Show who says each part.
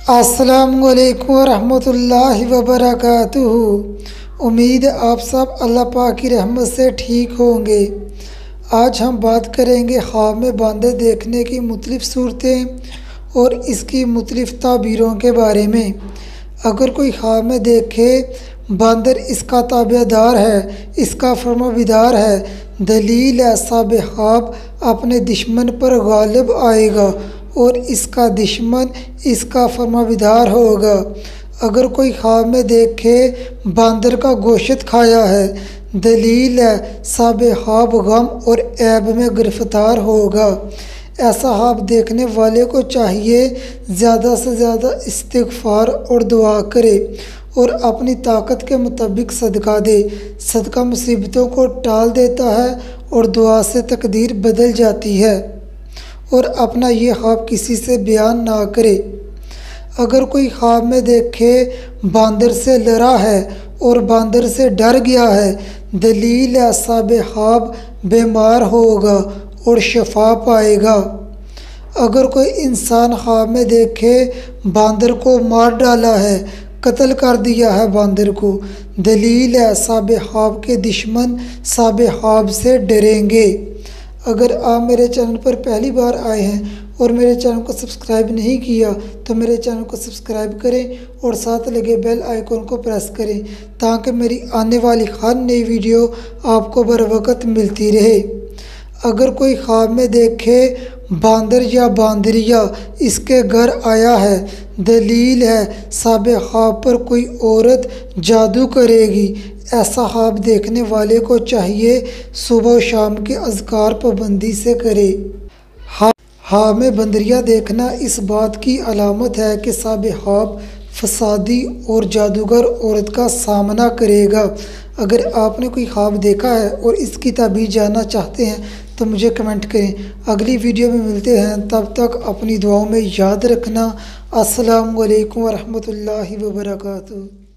Speaker 1: अस्सलामु अलैकुम रहमतुल्लाहि व बरकातुहू। उम्मीद आप सब अल्लाह पाक की रहमत से ठीक होंगे। आज हम बात करेंगे ख्वाब में बांदर देखने की मुख्तलिफ़ सूरतें और इसकी मुख्तलिफ़ ताबीरों के बारे में। अगर कोई ख्वाब में देखे बांदर इसका ताबेदार है, इसका फरमाबरदार है, दलील है साहिब ख्वाब अपने दुश्मन पर गालिब आएगा और इसका दुश्मन इसका फरमाबरदार होगा। अगर कोई ख्वाब में देखे बांदर का गोश्त खाया है, दलील है साहिब ख्वाब गम और ऐब में गिरफ्तार होगा। ऐसा ख्वाब देखने वाले को चाहिए ज़्यादा से ज़्यादा इस्तिग़फ़ार और दुआ करे और अपनी ताकत के मुताबिक सदका दे। सदका मुसीबतों को टाल देता है और दुआ से तकदीर बदल जाती है। और अपना ये ख्वाब किसी से बयान ना करे। अगर कोई ख्वाब में देखे बांदर से लड़ा है और बांदर से डर गया है, दलील है साहिब ख्वाब बीमार होगा और शफा पाएगा। अगर कोई इंसान ख्वाब में देखे बांदर को मार डाला है, कत्ल कर दिया है बांदर को, दलील है साहिब ख्वाब के दुश्मन साहिब ख्वाब से डरेंगे। अगर आप मेरे चैनल पर पहली बार आए हैं और मेरे चैनल को सब्सक्राइब नहीं किया तो मेरे चैनल को सब्सक्राइब करें और साथ लगे बेल आइकन को प्रेस करें ताकि मेरी आने वाली हर नई वीडियो आपको बर वक्त मिलती रहे। अगर कोई ख्वाब में देखे बांदर या बांदरिया इसके घर आया है, दलील है साहिब ख्वाब पर कोई औरत जादू करेगी। ऐसा ख्वाब देखने वाले को चाहिए सुबह और शाम के अज़कार पाबंदी से करे। ख्वाब में बंदरिया देखना इस बात की अलामत है कि साहिब ख्वाब फसादी और जादूगर औरत का सामना करेगा। अगर आपने कोई ख्वाब देखा है और इसकी ताबीर जानना चाहते हैं तो मुझे कमेंट करें। अगली वीडियो में मिलते हैं, तब तक अपनी दुआओं में याद रखना। अस्सलामु अलैकुम व रहमतुल्लाहि व बरकातुहू।